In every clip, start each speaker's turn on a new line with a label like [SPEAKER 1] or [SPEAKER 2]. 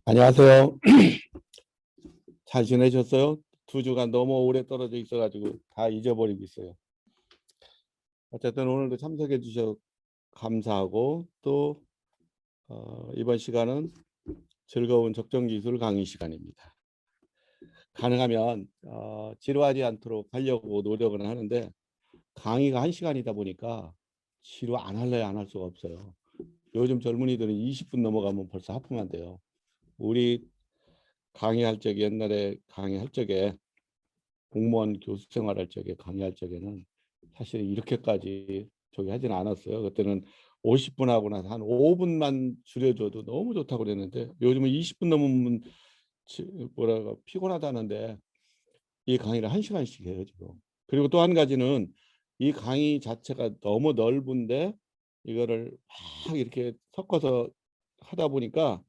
[SPEAKER 1] 안녕하세요. 잘 지내셨어요? 2주간 너무 오래 떨어져 있어가지고 다 잊어버리고 있어요. 어쨌든 오늘도 참석해 주셔서 감사하고 또 이번 시간은 즐거운 적정기술 강의 시간입니다. 가능하면 지루하지 않도록 하려고 노력은 하는데 강의가 1시간이다 보니까 지루 안 할래 안 할 수가 없어요. 요즘 젊은이들은 20분 넘어가면 벌써 하품한대요. 우리 강의할 적에 옛날에 강의할 적에 공무원 교수 생활할 적에 강의할 적에는 사실 이렇게까지 저기 하진 않았어요. 그때는 50분 하고 나서 한 5분만 줄여줘도 너무 좋다고 그랬는데 요즘은 20분 넘으면 뭐랄까 피곤하다는데 이 강의를 1시간씩 해요 지금. 그리고 또 한 가지는 이 강의 자체가 너무 넓은데 이거를 막 이렇게 섞어서 하다 보니까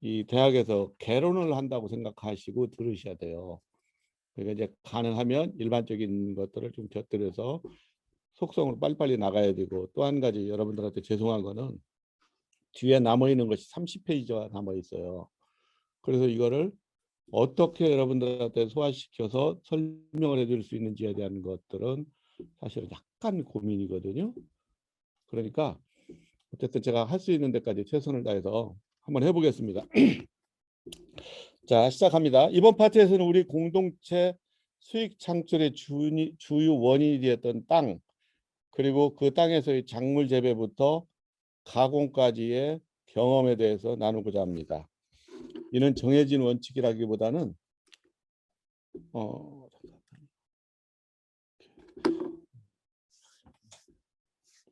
[SPEAKER 1] 이 대학에서 개론을 한다고 생각하시고 들으셔야 돼요. 그러니까 이제 가능하면 일반적인 것들을 좀 곁들여서 속성으로 빨리빨리 나가야 되고, 또 한 가지 여러분들한테 죄송한 거는 뒤에 남아있는 것이 30페이지가 남아있어요. 그래서 이거를 어떻게 여러분들한테 소화시켜서 설명을 해줄 수 있는지에 대한 것들은 사실은 약간 고민이거든요. 그러니까 어쨌든 제가 할 수 있는 데까지 최선을 다해서 한번 해보겠습니다. 자, 시작합니다. 이번 파트에서는 우리 공동체 수익 창출의 주요 원인이 되었던 땅, 그리고 그 땅에서의 작물 재배부터 가공까지의 경험에 대해서 나누고자 합니다. 이는 정해진 원칙이라기보다는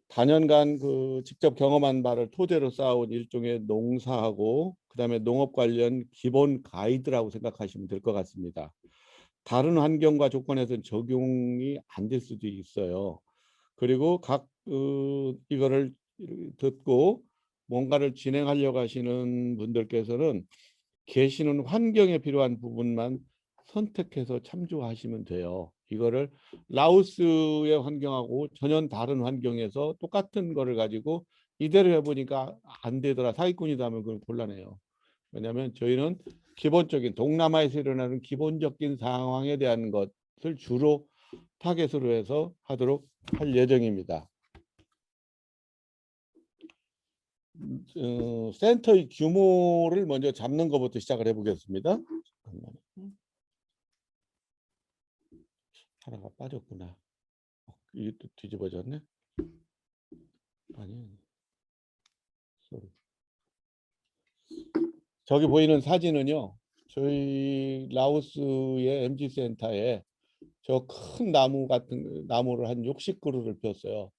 [SPEAKER 1] 다년간 그 직접 경험한 바를 토대로 쌓아온 일종의 농사하고 그다음에 농업 관련 기본 가이드라고 생각하시면 될 것 같습니다. 다른 환경과 조건에서는 적용이 안 될 수도 있어요. 그리고 이거를 듣고 뭔가를 진행하려고 하시는 분들께서는 계시는 환경에 필요한 부분만 선택해서 참조하시면 돼요. 이거를 라오스의 환경하고 전혀 다른 환경에서 똑같은 거를 가지고 이대로 해보니까 안 되더라. 사기꾼이다 하면 그건 곤란해요. 왜냐하면 저희는 기본적인 동남아에서 일어나는 기본적인 상황에 대한 것을 주로 타겟으로 해서 하도록 할 예정입니다. 센터의 규모를 먼저 잡는 것부터 시작을 해보겠습니다. 하나가 빠졌구나. 이게 또 뒤집어졌네. 아니, 저기 보이는 사진은요, 저희 라오스의 MG 센터에 저 큰 나무 같은 나무를 한 60그루를 폈어요.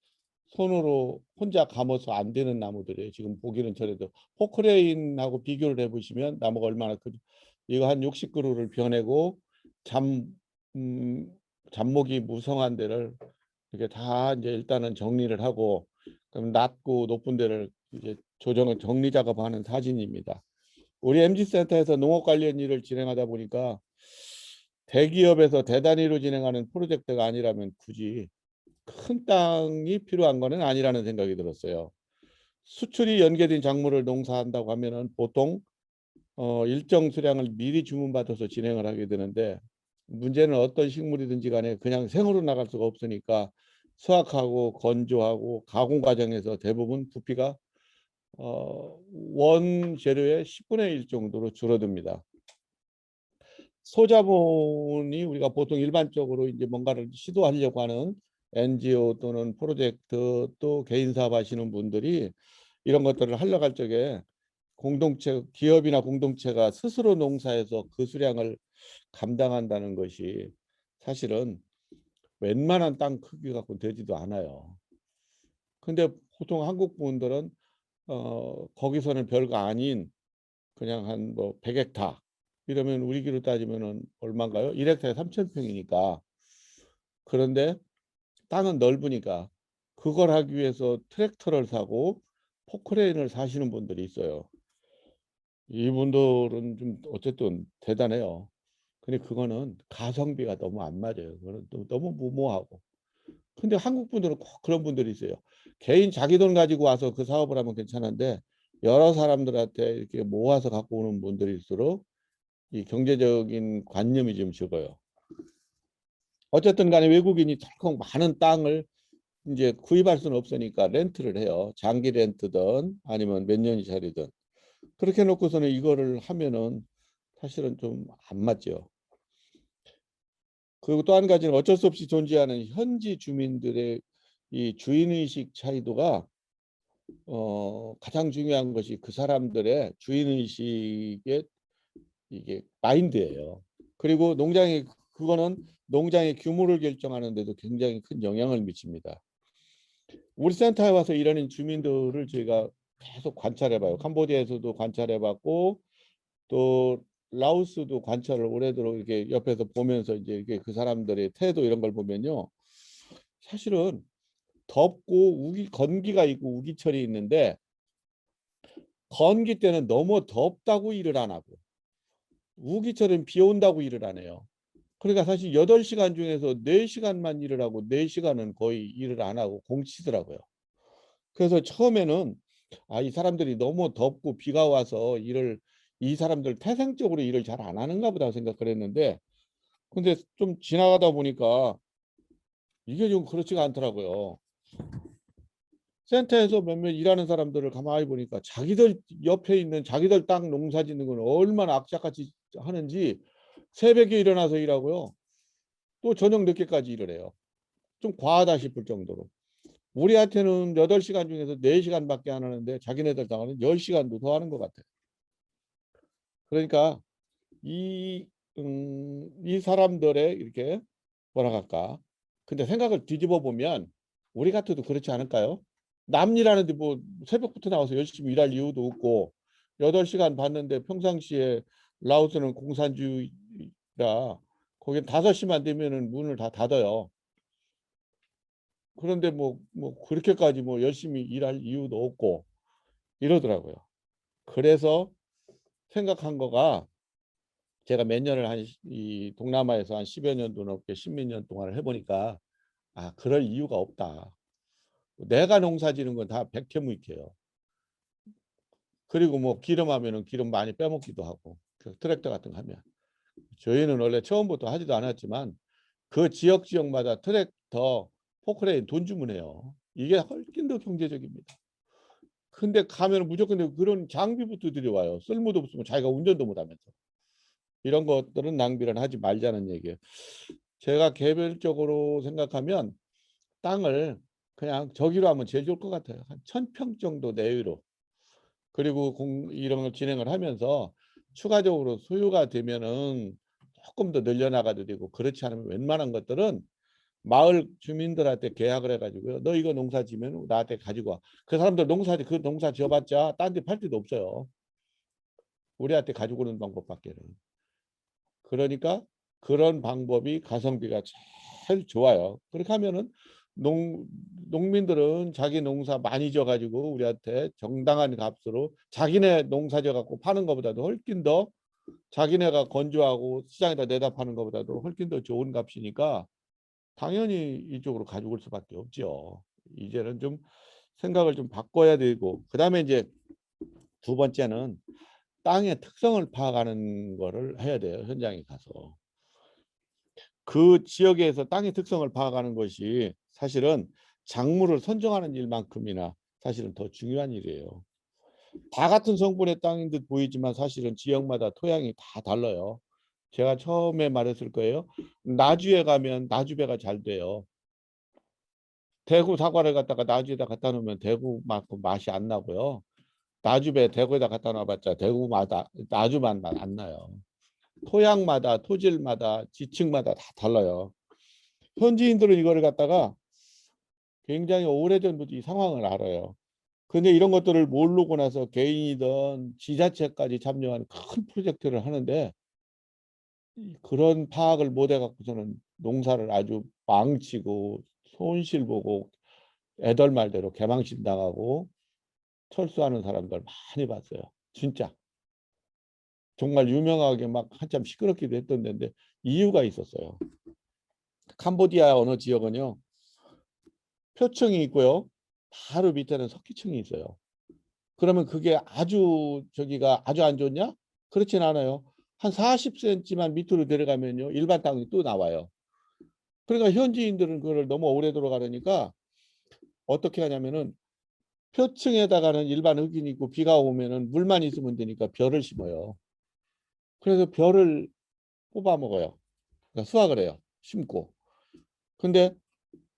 [SPEAKER 1] 손으로 혼자 감아서 안 되는 나무들이에요. 지금 보기는 저래도 포크레인하고 비교를 해보시면 나무가 얼마나 크죠. 이거 한 60그루를 펴내고 음, 잡목이 무성한 데를 이게 다 이제 일단은 정리를 하고 그럼 낮고 높은 데를 이제 조정을 정리 작업하는 사진입니다. 우리 MG 센터에서 농업 관련 일을 진행하다 보니까 대기업에서 대단위로 진행하는 프로젝트가 아니라면 굳이 큰 땅이 필요한 거는 아니라는 생각이 들었어요. 수출이 연계된 작물을 농사한다고 하면은 보통 일정 수량을 미리 주문받아서 진행을 하게 되는데 문제는 어떤 식물이든지 간에 그냥 생으로 나갈 수가 없으니까 수확하고 건조하고 가공 과정에서 대부분 부피가 원 재료의 10분의 1 정도로 줄어듭니다. 소자본이 우리가 보통 일반적으로 이제 뭔가를 시도하려고 하는 NGO 또는 프로젝트 또 개인 사업 하시는 분들이 이런 것들을 하려고 할 적에 공동체, 기업이나 공동체가 스스로 농사해서 그 수량을 감당한다는 것이 사실은 웬만한 땅 크기 갖고 되지도 않아요. 근데 보통 한국 분들은 거기서는 별거 아닌 그냥 한 뭐 100헥타 이러면 우리 기로 따지면은 얼마인가요? 1헥타에 3,000평이니까. 그런데 땅은 넓으니까 그걸 하기 위해서 트랙터를 사고 포크레인을 사시는 분들이 있어요. 이분들은 좀 어쨌든 대단해요. 근데 그거는 가성비가 너무 안 맞아요. 그거는 너무 무모하고. 근데 한국 분들은 꼭 그런 분들이 있어요. 개인 자기 돈 가지고 와서 그 사업을 하면 괜찮은데 여러 사람들한테 이렇게 모아서 갖고 오는 분들일수록 이 경제적인 관념이 좀 적어요. 어쨌든 간에 외국인이 덜컥 많은 땅을 이제 구입할 수는 없으니까 렌트를 해요. 장기 렌트든 아니면 몇 년짜리든. 그렇게 놓고서는 이거를 하면은 사실은 좀 안 맞죠. 그리고 또 한 가지는 어쩔 수 없이 존재하는 현지 주민들의 이 주인의식 차이도가 가장 중요한 것이 그 사람들의 주인의식의 이게 마인드예요. 그리고 그거는 농장의 규모를 결정하는 데도 굉장히 큰 영향을 미칩니다. 우리 센터에 와서 일하는 주민들을 저희가 계속 관찰해봐요. 캄보디아에서도 관찰해봤고 또 라오스도 관찰을 오래도록 이렇게 옆에서 보면서 이제 이게 그 사람들의 태도 이런 걸 보면요. 사실은 덥고 건기가 있고 우기철이 있는데 건기 때는 너무 덥다고 일을 안 하고 우기철은 비 온다고 일을 안 해요. 그러니까 사실 8시간 중에서 4시간만 일을 하고 4시간은 거의 일을 안 하고 공치더라고요. 그래서 처음에는 이 사람들이 너무 덥고 비가 와서 이 사람들 태생적으로 일을 잘 안 하는가 보다 생각을 했는데 근데 좀 지나가다 보니까 이게 좀 그렇지가 않더라고요. 센터에서 몇몇 일하는 사람들을 가만히 보니까 자기들 옆에 있는 자기들 땅 농사 짓는 건 얼마나 악착같이 하는지 새벽에 일어나서 일하고요. 또 저녁 늦게까지 일을 해요. 좀 과하다 싶을 정도로. 우리한테는 8시간 중에서 4시간밖에 안 하는데 자기네들 당하는 10시간도 더 하는 것 같아요. 그러니까 이 사람들의 이렇게 뭐라 할까. 근데 생각을 뒤집어 보면 우리 같아도 그렇지 않을까요? 남 일하는데 뭐 새벽부터 나와서 열심히 일할 이유도 없고 8시간 받는데 평상시에 라오스는 공산주의라 거긴 5시만 되면은 문을 다 닫아요. 그런데 뭐 그렇게까지 뭐 열심히 일할 이유도 없고 이러더라고요. 그래서 생각한 거가 제가 몇 년을 이 동남아에서 한 10여 년도 넘게 10몇 년 동안을 해보니까 그럴 이유가 없다. 내가 농사 지는 건 다 백태무익해요. 그리고 뭐 기름하면은 기름 많이 빼먹기도 하고 그 트랙터 같은 거 하면 저희는 원래 처음부터 하지도 않았지만 그 지역마다 트랙터 포크레인 돈 주문해요. 이게 훨씬 더 경제적입니다. 근데 가면 무조건 그런 장비부터 들여와요. 쓸모도 없으면 자기가 운전도 못하면서. 이런 것들은 낭비를 하지 말자는 얘기예요. 제가 개별적으로 생각하면 땅을 그냥 저기로 하면 제일 좋을 것 같아요. 한 1000평 정도 내외로. 그리고 이런 걸 진행을 하면서 추가적으로 소유가 되면은 조금 더 늘려나가도 되고 그렇지 않으면 웬만한 것들은 마을 주민들한테 계약을 해가지고요. 너 이거 농사 지면 나한테 가지고 와. 그 사람들 그 농사 지어봤자 딴 데 팔 데도 없어요. 우리한테 가지고 오는 방법밖에는. 그러니까 그런 방법이 가성비가 제일 좋아요. 그렇게 하면은 농민들은 자기 농사 많이 져가지고 우리한테 정당한 값으로 자기네 농사 져갖고 파는 것보다도 훨씬 더 자기네가 건조하고 시장에다 내다 파는 것보다도 훨씬 더 좋은 값이니까 당연히 이쪽으로 가지고 올 수밖에 없죠. 이제는 좀 생각을 좀 바꿔야 되고 그다음에 이제 두 번째는 땅의 특성을 파악하는 거를 해야 돼요. 현장에 가서. 그 지역에서 땅의 특성을 파악하는 것이 사실은 작물을 선정하는 일만큼이나 사실은 더 중요한 일이에요. 다 같은 성분의 땅인 듯 보이지만 사실은 지역마다 토양이 다 달라요. 제가 처음에 말했을 거예요. 나주에 가면 나주배가 잘 돼요. 대구 사과를 갖다가 나주에다 갖다 놓으면 대구만큼 맛이 안 나고요. 나주배 대구에다 갖다 놔봤자 대구마다 나주만 안 나요. 토양마다 토질마다 지층마다 다 달라요. 현지인들은 이거를 갖다가 굉장히 오래전부터 이 상황을 알아요. 근데 이런 것들을 모르고 나서 개인이든 지자체까지 참여한 큰 프로젝트를 하는데 그런 파악을 못 해갖고서는 농사를 아주 망치고 손실 보고 애들 말대로 개망신 당하고 철수하는 사람들 많이 봤어요. 진짜. 정말 유명하게 막 한참 시끄럽기도 했던 데인데 이유가 있었어요. 캄보디아 어느 지역은요. 표층이 있고요. 바로 밑에는 석기층이 있어요. 그러면 그게 아주 저기가 아주 안 좋냐? 그렇진 않아요. 한 40cm만 밑으로 내려가면요. 일반 땅이 또 나와요. 그러니까 현지인들은 그걸 너무 오래 들어가려니까 어떻게 하냐면은 표층에다가는 일반 흙이 있고 비가 오면은 물만 있으면 되니까 벼를 심어요. 그래서 벼를 뽑아 먹어요. 그러니까 수확을 해요. 심고. 근데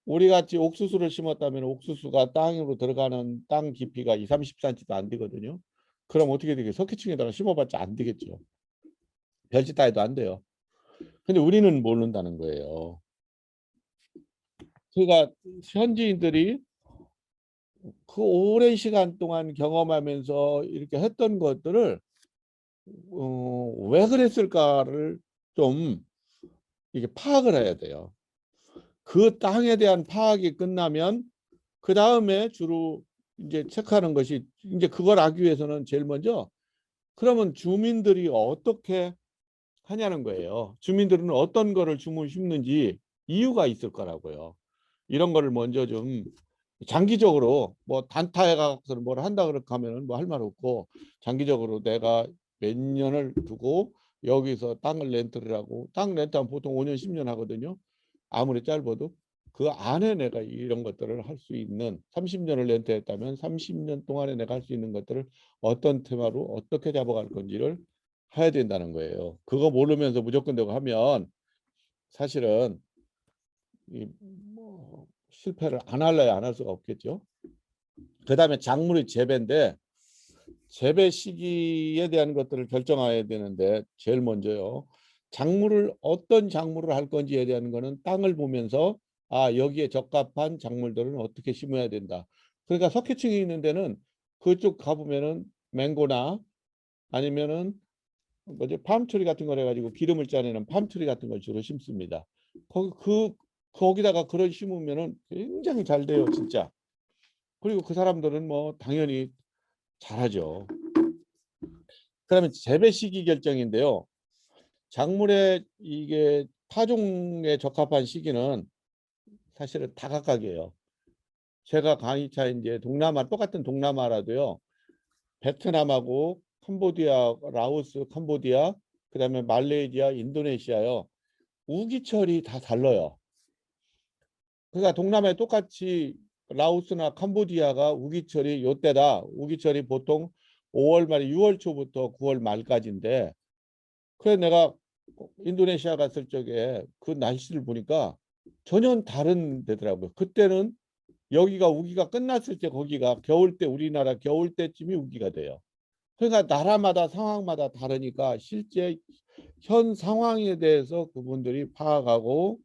[SPEAKER 1] 우리 같이 옥수수를 심었다면 옥수수가 땅으로 들어가는 땅 깊이가 2, 30cm도 안 되거든요. 그럼 어떻게 되겠어요? 석회층에다가 심어봤자 안 되겠죠. 별짓 다 해도 안 돼요. 근데 우리는 모른다는 거예요. 그러니까 현지인들이 그 오랜 시간 동안 경험하면서 이렇게 했던 것들을 왜 그랬을까를 좀 이게 파악을 해야 돼요. 그 땅에 대한 파악이 끝나면 그 다음에 주로 이제 체크하는 것이 이제 그걸 하기 위해서는 제일 먼저 그러면 주민들이 어떻게 하냐는 거예요. 주민들은 어떤 거를 심는지 이유가 있을 거라고요. 이런 거를 먼저 좀 장기적으로 뭐 단타에 가서 뭘 한다 그렇게 하면은 뭐 할 말 없고 장기적으로 내가 몇 년을 두고 여기서 땅을 렌트를 하고 땅 렌트하면 보통 5년 10년 하거든요. 아무리 짧아도 그 안에 내가 이런 것들을 할 수 있는 30년을 렌트했다면 30년 동안에 내가 할 수 있는 것들을 어떤 테마로 어떻게 잡아갈 건지를 해야 된다는 거예요. 그거 모르면서 무조건 되고 하면 사실은 뭐 실패를 안 할래야 안 할 수가 없겠죠. 그 다음에 작물의 재배인데 재배 시기에 대한 것들을 결정해야 되는데 제일 먼저요. 작물을 어떤 작물을 할 건지에 대한 거는 땅을 보면서 아 여기에 적합한 작물들은 어떻게 심어야 된다. 그러니까 석회층이 있는 데는 그쪽 가보면은 맹고나 아니면은 뭐지 팜트리 같은 걸 해가지고 기름을 짜내는 팜트리 같은 걸 주로 심습니다. 거기다가 그런 심으면은 굉장히 잘 돼요 진짜. 그리고 그 사람들은 뭐 당연히 잘하죠. 그러면 재배 시기 결정인데요. 작물의 이게 파종에 적합한 시기는 사실은 다각각이에요. 제가 강의차 이제 동남아 똑같은 동남아라도요. 베트남하고 캄보디아, 라오스, 캄보디아, 그다음에 말레이시아, 인도네시아요. 우기철이 다 달라요. 그러니까 동남아에 똑같이 라오스나 캄보디아가 우기철이 요때다. 우기철이 보통 5월 말 6월 초부터 9월 말까지인데 그래 내가 인도네시아 갔을 적에 그 날씨를 보니까 전혀 다른 데더라고요. 그때는 여기가 우기가 끝났을 때 거기가 겨울 때 우리나라 겨울 때쯤이 우기가 돼요. 그러니까 나라마다 상황마다 다르니까 실제 현 상황에 대해서 그분들이 파악하고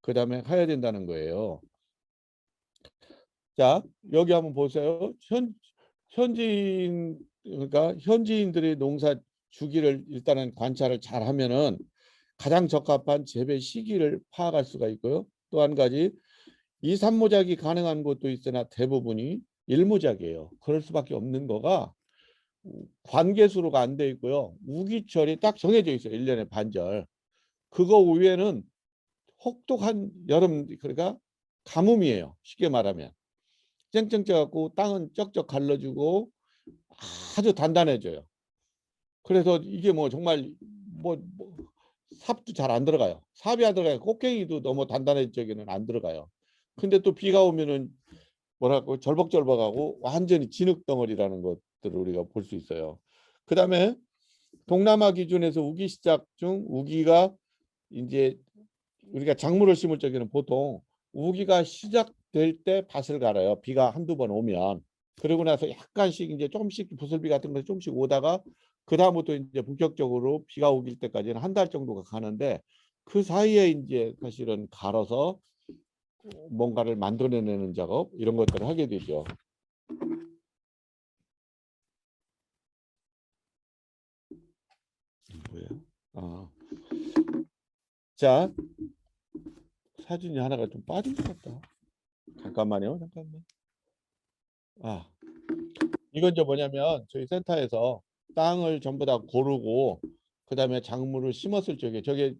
[SPEAKER 1] 그다음에 해야 된다는 거예요. 자, 여기 한번 보세요. 현지인 그러니까 현지인들이 농사 주기를 일단은 관찰을 잘 하면은 가장 적합한 재배 시기를 파악할 수가 있고요. 또 한 가지 2, 3모작이 가능한 곳도 있으나 대부분이 1모작이에요. 그럴 수밖에 없는 거가 관계수로가 안 돼 있고요. 우기철이 딱 정해져 있어요. 1년에 반절. 그거 위에는 혹독한 여름 그러니까 가뭄이에요. 쉽게 말하면. 쨍쨍 쪄갖고 땅은 쩍쩍 갈라주고 아주 단단해져요. 그래서 이게 뭐 정말 뭐 삽도 잘 안 들어가요. 삽이 안 들어가요. 꽃갱이도 너무 단단해지기는 안 들어가요. 근데 또 비가 오면은 뭐라고 절벅절벅하고 완전히 진흙덩어리라는 것들을 우리가 볼 수 있어요. 그 다음에 동남아 기준에서 우기 시작 중 우기가 이제 우리가 작물을 심을 적에는 보통 우기가 시작될 때 밭을 갈아요. 비가 한두 번 오면. 그러고 나서 약간씩 이제 조금씩 부슬비 같은 거 조금씩 오다가 그 다음부터 이제 본격적으로 비가 오길 때까지는 한 달 정도가 가는데 그 사이에 이제 사실은 갈아서 뭔가를 만들어내는 작업 이런 것들을 하게 되죠. 뭐예요? 아, 자 사진이 하나가 좀 빠진 것 같다. 잠깐만요, 잠깐만. 아, 이건 저 뭐냐면 저희 센터에서 땅을 전부 다 고르고 그다음에 작물을 심었을 적에 저게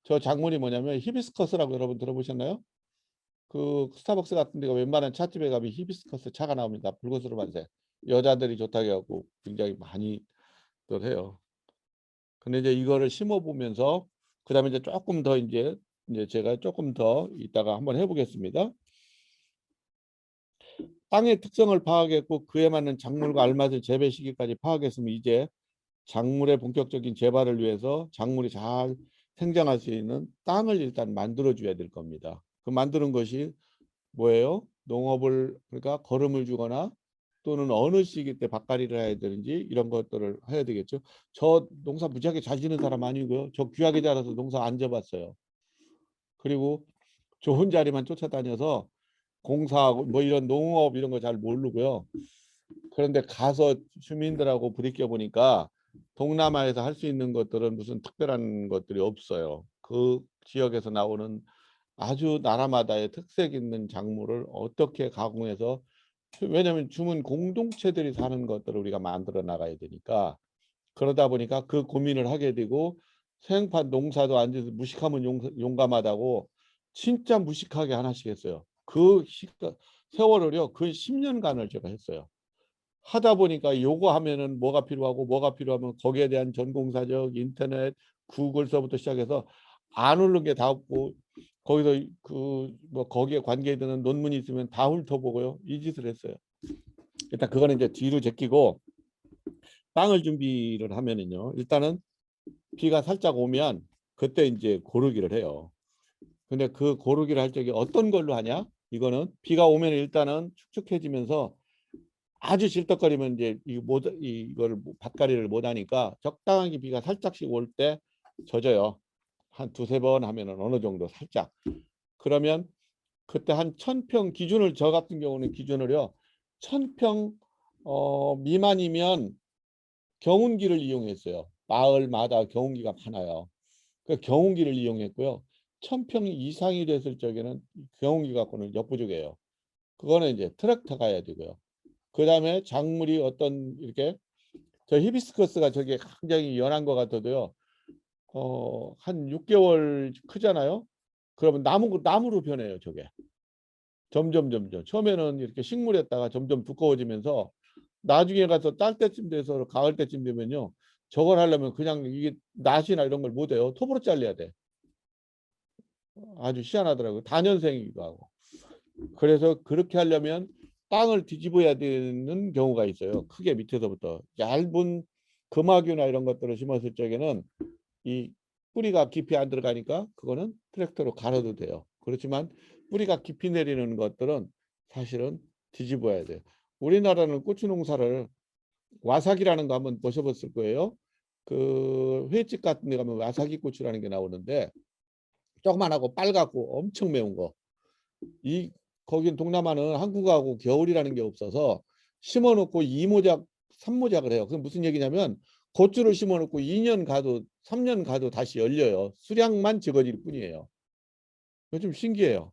[SPEAKER 1] 저 작물이 뭐냐면 히비스커스라고 여러분 들어보셨나요? 그 스타벅스 같은 데가 웬만한 찻집에 가면 히비스커스 차가 나옵니다. 붉은수로 만색. 여자들이 좋다고 해갖고 굉장히 많이들 해요. 근데 이제 이거를 심어 보면서 그다음에 이제 조금 더 이제 제가 조금 더 이따가 한번 해보겠습니다. 땅의 특성을 파악했고 그에 맞는 작물과 알맞은 재배 시기까지 파악했으면 이제 작물의 본격적인 재발을 위해서 작물이 잘 생장할 수 있는 땅을 일단 만들어 줘야 될 겁니다. 그 만드는 것이 뭐예요? 농업을 그러니까 거름을 주거나 또는 어느 시기 때 밭갈이를 해야 되는지 이런 것들을 해야 되겠죠. 저 농사 무지하게 잘 지는 사람 아니고요. 저 귀하게 자라서 농사 안 져봤어요. 그리고 좋은 자리만 쫓아다녀서 공사하고 뭐 이런 농업 이런 거 잘 모르고요. 그런데 가서 주민들하고 부딪혀 보니까 동남아에서 할 수 있는 것들은 무슨 특별한 것들이 없어요. 그 지역에서 나오는 아주 나라마다의 특색 있는 작물을 어떻게 가공해서 왜냐하면 주민 공동체들이 사는 것들을 우리가 만들어 나가야 되니까 그러다 보니까 그 고민을 하게 되고 생판 농사도 앉아서 무식하면 용감하다고 진짜 무식하게 하나씩 했어요. 그 세월을요. 그 10년간을 제가 했어요. 하다 보니까 요거 하면은 뭐가 필요하고 뭐가 필요하면 거기에 대한 전공사적 인터넷 구글서부터 시작해서 안 오른 게 다 없고 거기서 그 뭐 거기에 관계되는 논문이 있으면 다 훑어보고요. 이 짓을 했어요. 일단 그거는 이제 뒤로 제끼고 땅을 준비를 하면은요. 일단은 비가 살짝 오면 그때 이제 고르기를 해요. 근데 그 고르기를 할 적에 어떤 걸로 하냐? 이거는 비가 오면 일단은 축축해지면서 아주 질떡거리면 이제 이거를 밭갈이를 못 하니까 적당하게 비가 살짝씩 올 때 젖어요. 한 두세 번 하면은 어느 정도 살짝. 그러면 그때 한 1000평 기준을 저 같은 경우는 기준을요. 1000평 미만이면 경운기를 이용했어요. 마을마다 경운기가 많아요. 그 경운기를 이용했고요. 1000평 이상이 됐을 적에는 경운기 갖고는 역부족이에요. 그거는 이제 트랙터 가야 되고요. 그 다음에 작물이 어떤 이렇게 저 히비스커스가 저게 굉장히 연한 것 같아도요. 한 6개월 크잖아요. 그러면 나무로 변해요. 저게 점점 처음에는 이렇게 식물에다가 점점 두꺼워지면서 나중에 가서 딸 때쯤 돼서 가을 때쯤 되면요. 저걸 하려면 그냥 이게 낫이나 이런 걸 못 해요. 톱으로 잘라야 돼. 아주 희한하더라고요. 다년생이기도 하고. 그래서 그렇게 하려면 땅을 뒤집어야 되는 경우가 있어요. 크게 밑에서부터. 얇은 금화규나 이런 것들을 심었을 적에는 이 뿌리가 깊이 안 들어가니까 그거는 트랙터로 갈아도 돼요. 그렇지만 뿌리가 깊이 내리는 것들은 사실은 뒤집어야 돼요. 우리나라는 고추 농사를 와사기라는 거 한번 보셔봤을 거예요. 그 횟집 같은 데 가면 와사기 고추라는 게 나오는데 조그만하고 빨갛고 엄청 매운 거. 이 거긴 동남아는 한국하고 겨울이라는 게 없어서 심어놓고 2모작 3모작을 해요. 그게 무슨 얘기냐면 고추를 심어놓고 2년 가도 3년 가도 다시 열려요. 수량만 적어질 뿐이에요. 그거 좀 신기해요.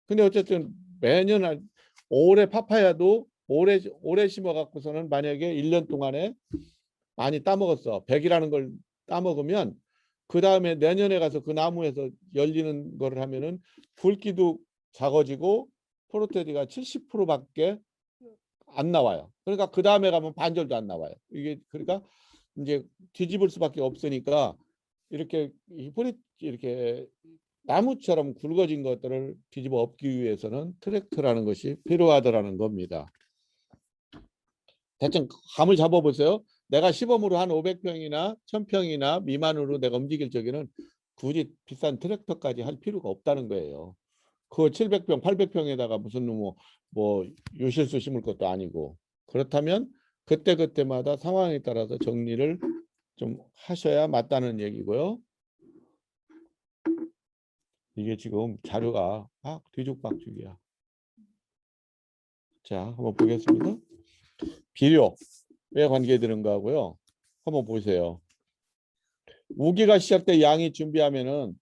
[SPEAKER 1] 근데 어쨌든 매년 올해 파파야도 올해 심어 갖고서는 만약에 1년 동안에 많이 따먹었어. 100이라는 걸 따먹으면 그 다음에 내년에 가서 그 나무에서 열리는 거를 하면은 굵기도 작아지고 포르테디가 70%밖에 안 나와요. 그러니까 그 다음에 가면 반절도 안 나와요. 이게 그러니까 이제 뒤집을 수밖에 없으니까 이렇게 이렇게 나무처럼 굵어진 것들을 뒤집어 엎기 위해서는 트랙터라는 것이 필요하더라는 겁니다. 대충 감을 잡아보세요. 내가 시범으로 한 500평이나 1000평이나 미만으로 내가 움직일 적에는 굳이 비싼 트랙터까지 할 필요가 없다는 거예요. 그 700평, 800평에다가 무슨 뭐 요실수 심을 것도 아니고 그렇다면 그때그때마다 상황에 따라서 정리를 좀 하셔야 맞다는 얘기고요. 이게 지금 자료가 막 뒤죽박죽이야. 자, 한번 보겠습니다. 비료에 관계되는 거하고요. 한번 보세요. 우기가 시작돼 양이 준비하면은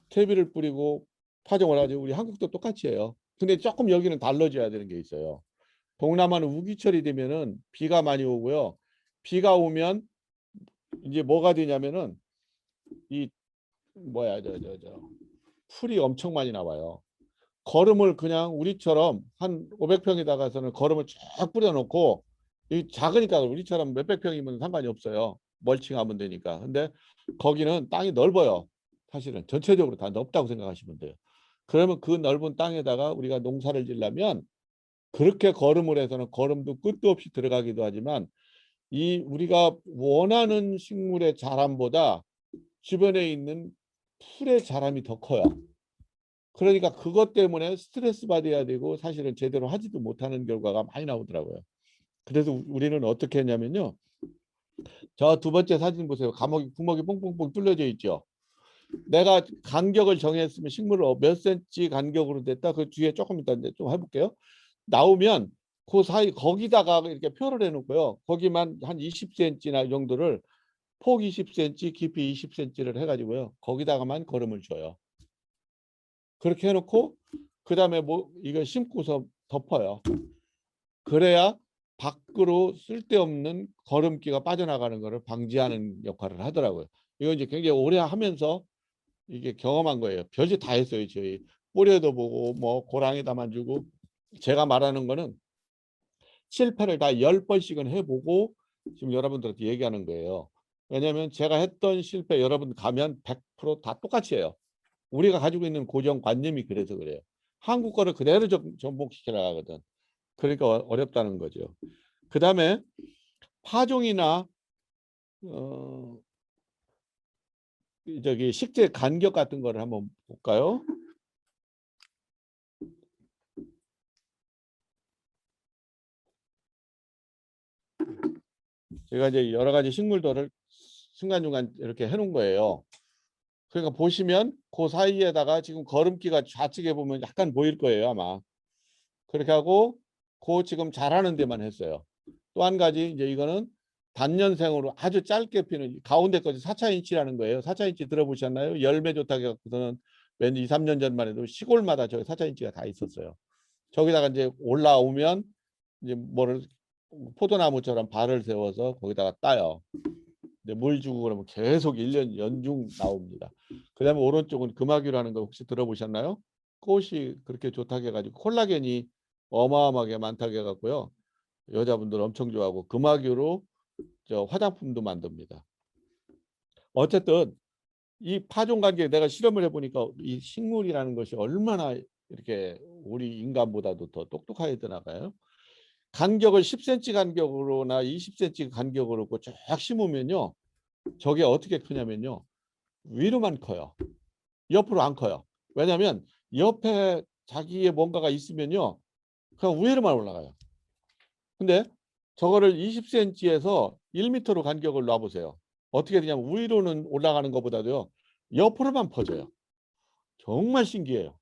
[SPEAKER 1] 퇴비를 뿌리고 파종을 하죠. 우리 한국도 똑같이 해요. 근데 조금 여기는 달라져야 되는 게 있어요. 동남아는 우기철이 되면은 비가 많이 오고요. 비가 오면 이제 뭐가 되냐면은 이 뭐야 풀이 엄청 많이 나와요. 거름을 그냥 우리처럼 한 500평에다가서는 거름을 쫙 뿌려놓고 이 작으니까 우리처럼 몇백 평이면 상관이 없어요. 멀칭하면 되니까. 근데 거기는 땅이 넓어요. 사실은 전체적으로 다 넓다고 생각하시면 돼요. 그러면 그 넓은 땅에다가 우리가 농사를 지려면 그렇게 거름을 해서는 거름도 끝도 없이 들어가기도 하지만 이 우리가 원하는 식물의 자람보다 주변에 있는 풀의 자람이 더 커요. 그러니까 그것 때문에 스트레스 받아야 되고 사실은 제대로 하지도 못하는 결과가 많이 나오더라고요. 그래서 우리는 어떻게 했냐면요. 저 두 번째 사진 보세요. 구멍이 뽕뽕뽕 뚫려져 있죠. 내가 간격을 정했으면 식물을 몇 센치 간격으로 됐다. 그 뒤에 조금 이따 좀 해볼게요. 나오면 그 사이 거기다가 이렇게 표를 해놓고요. 거기만 한 20cm나 정도를 폭 20cm, 깊이 20cm를 해가지고요. 거기다가만 거름을 줘요. 그렇게 해놓고 그 다음에 뭐 이거 심고서 덮어요. 그래야 밖으로 쓸데없는 거름기가 빠져나가는 것을 방지하는 역할을 하더라고요. 이거 이제 굉장히 오래 하면서 이게 경험한 거예요. 별짓 다 했어요. 저희 뿌려도 보고 뭐 고랑에다만 주고 제가 말하는 거는 실패를 다 10번씩은 해보고 지금 여러분들한테 얘기하는 거예요. 왜냐하면 제가 했던 실패 여러분 가면 100%다 똑같이 해요. 우리가 가지고 있는 고정관념이 그래서 그래요. 한국 거를 그대로 전복시키려 하거든. 그러니까 어렵다는 거죠. 그 다음에 파종이나 어, 저기 식재 간격 같은 거를 한번 볼까요? 제가 이제 여러 가지 식물들을 중간중간 이렇게 해놓은 거예요. 그러니까 보시면 그 사이에다가 지금 걸음기가 좌측에 보면 약간 보일 거예요, 아마. 그렇게 하고 그 지금 자라는 데만 했어요. 또 한 가지 이제 이거는 단년생으로 아주 짧게 피는 가운데 것이 4차인치라는 거예요. 4차인치 들어보셨나요? 열매 좋다고 해서는 왠지 2, 3년 전만 해도 시골마다 저기 4차인치가 다 있었어요. 저기다가 이제 올라오면 이제 뭐를 포도나무처럼 발을 세워서 거기다가 따요. 물 주고 그러면 계속 1년 연중 나옵니다. 그 다음에 오른쪽은 금화규라는 거 혹시 들어보셨나요? 꽃이 그렇게 좋다고 해가지고 콜라겐이 어마어마하게 많다고 해갖고요. 여자분들 엄청 좋아하고 금화규로 저 화장품도 만듭니다. 어쨌든 이 파종 관계 내가 실험을 해보니까 이 식물이라는 것이 얼마나 이렇게 우리 인간보다도 더 똑똑하게 나가요. 간격을 10cm 간격으로나 20cm 간격으로 쫙 심으면요. 저게 어떻게 크냐면요. 위로만 커요. 옆으로 안 커요. 왜냐하면 옆에 자기의 뭔가가 있으면요. 그냥 위로만 올라가요. 근데 저거를 20cm에서 1m로 간격을 놔보세요. 어떻게 되냐면 위로는 올라가는 것보다도요. 옆으로만 퍼져요. 정말 신기해요.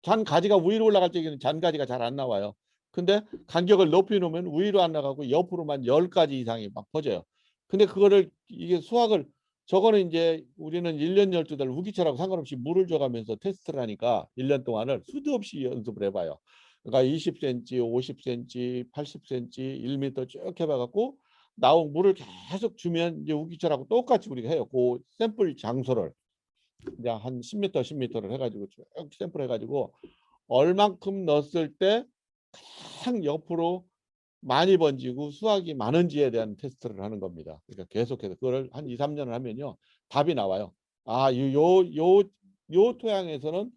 [SPEAKER 1] 잔가지가 위로 올라갈 적에는 잔가지가 잘 안 나와요. 근데 간격을 높이 놓으면 위로 안 나가고 옆으로만 10가지 이상이 막 퍼져요. 근데 그거를 이게 수확을 저거는 이제 우리는 1년 12달 우기철하고 상관없이 물을 줘가면서 테스트를 하니까 1년 동안을 수도 없이 연습을 해봐요. 그러니까 20cm, 50cm, 80cm, 1m 쭉 해봐갖고 나온 물을 계속 주면 이제 우기철하고 똑같이 우리가 해요. 그 샘플 장소를 그냥 한 10m, 10m를 해가지고 쭉 샘플 해가지고 얼만큼 넣었을 때 가장 옆으로 많이 번지고 수확이 많은지에 대한 테스트를 하는 겁니다. 그러니까 계속해서 그걸 한 2, 3년을 하면요. 답이 나와요. 아, 요 토양에서는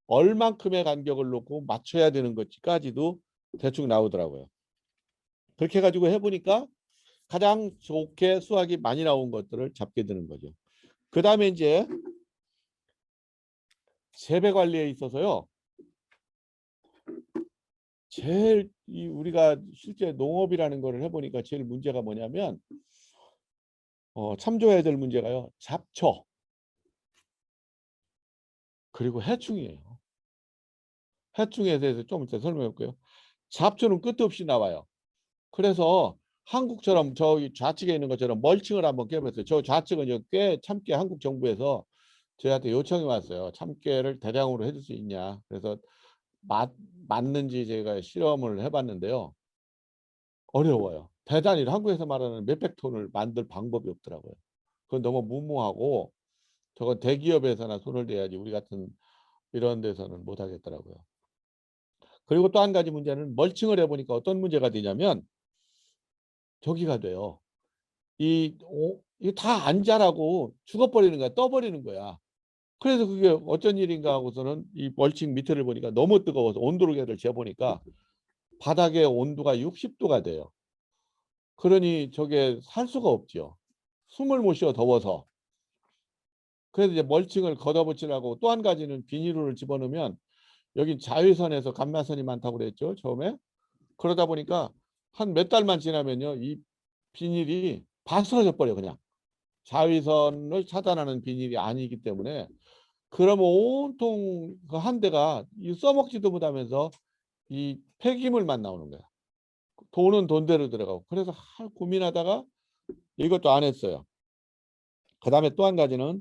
[SPEAKER 1] 얼만큼의 간격을 놓고 맞춰야 되는 것까지도 대충 나오더라고요. 그렇게 해가지고 해보니까 가장 좋게 수확이 많이 나온 것들을 잡게 되는 거죠. 그 다음에 이제 재배 관리에 있어서요. 제일 우리가 실제 농업이라는 거를 해보니까 제일 문제가 뭐냐면 참조해야 될 문제가요. 잡초 그리고 해충이에요. 해충에 대해서 좀 이따 설명해 볼게요. 잡초는 끝도 없이 나와요. 그래서 한국처럼 저기 좌측에 있는 것처럼 멀칭을 한번 깨봤어요. 저 좌측은 꽤 참깨 한국 정부에서 저희한테 요청이 왔어요. 참깨를 대량으로 해줄 수 있냐. 그래서 맞는지 제가 실험을 해봤는데요. 어려워요. 대단히 한국에서 말하는 몇백 톤을 만들 방법이 없더라고요. 그건 너무 무모하고 저건 대기업에서나 손을 대야지 우리 같은 이런 데서는 못 하겠더라고요. 그리고 또 한 가지 문제는 멀칭을 해보니까 어떤 문제가 되냐면 저기가 돼요. 이게 다 안 자라고 죽어버리는 거야. 떠버리는 거야. 그래서 그게 어쩐 일인가 하고서는 이 멀칭 밑에를 보니까 너무 뜨거워서 온도계를 재보니까 바닥의 온도가 60도가 돼요. 그러니 저게 살 수가 없죠. 숨을 못 쉬어 더워서. 그래서 이제 멀칭을 걷어붙이려고 또 한 가지는 비닐을 집어넣으면 여기 자외선에서 감마선이 많다고 그랬죠. 처음에. 그러다 보니까 한 몇 달만 지나면요. 이 비닐이 바스러져 버려 그냥. 자외선을 차단하는 비닐이 아니기 때문에 그러면 온통 그 한 대가 써먹지도 못하면서 이 폐기물만 나오는 거야. 돈은 돈대로 들어가고. 그래서 고민하다가 이것도 안 했어요. 그 다음에 또 한 가지는